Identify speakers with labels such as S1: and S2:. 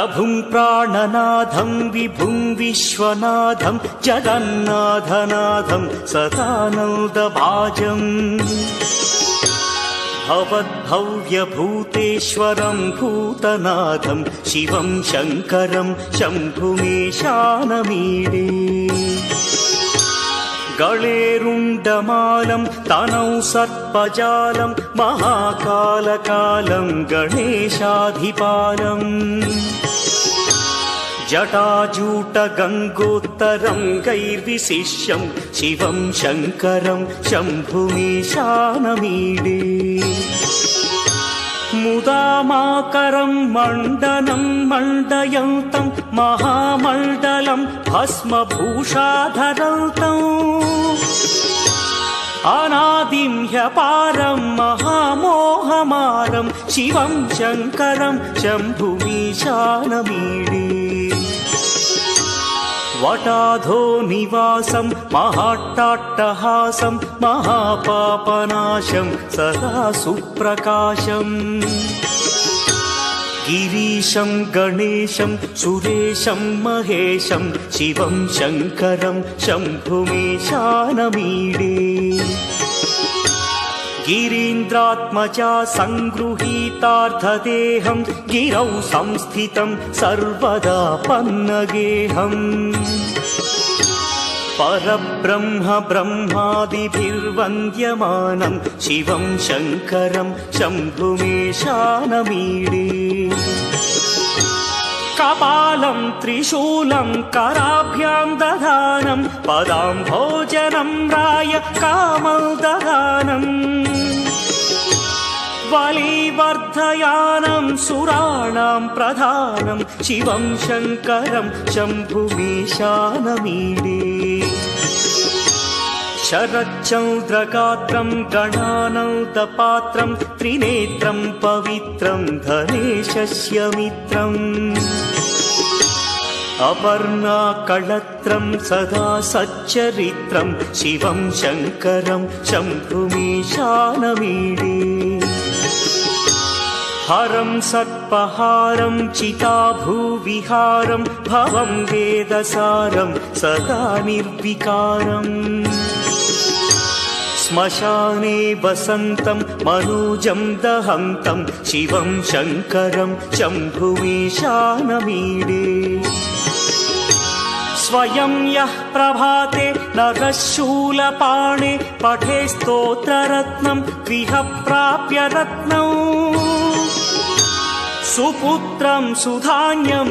S1: प्रभुं प्राणनाथं विभुं विश्वनाथं जगन्नाथनाथं सदानन्दभाजम् भवद्भव्यभूतेश्वरं भूतनाथं शिवं शङ्करं शम्भुमीशानमीडे गळेरुण्डमालं तनौ सर्पजालं महाकालकालं गणेशाधिपालम् जटाजूटगङ्गोत्तरं गैर्विशिष्यं शिवं शङ्करं शम्भुमीशानमीडे मुदामाकरं मण्डनं मण्डयन्तं महामण्डलं भस्मभूषाधरन्तम् अनादिं ह्यपारं महामोहमारं शिवं शङ्करं शम्भुमीशानमीडे वटाधो निवासं महाट्टाट्टहासं महापापनाशं सदा सुप्रकाशम् गिरीशं गणेशं सुरेशं महेशं शिवं शङ्करं शम्भुमीशानमीडे गिरीन्द्रात्मजा सङ्गृहीतार्थदेहं गिरौ संस्थितं सर्वदा पन्नगेहम् परब्रह्म ब्रह्मादिभिर्वन्द्यमानं शिवं शङ्करं शम्भुमीशानमीडे कपालं त्रिशूलं कराभ्यां दधानं पदाम्भोजनं राय कामोदधानम् बलिवर्धयानं सुराणां प्रधानं शिवं शङ्करं शम्भुमीशानमीडे शरच्चन्द्रगात्रं गणानन्दपात्रं त्रिनेत्रं पवित्रं धनेशस्य मित्रम् अपर्णाकळत्रं सदा सच्चरित्रं शिवं शङ्करं शम्भुमीशानमीडे हरं सर्पहारं चिताभूविहारं भवं वेदसारं सदा निर्विकारम् श्मशाने वसन्तं मनोजं दहन्तं शिवं शङ्करं शम्भुमीशानमीडे स्वयं यः प्रभाते नरः शूलपाणे पठे स्तोत्ररत्नं गृह प्राप्य रत्नम् सुपुत्रं सुधान्यं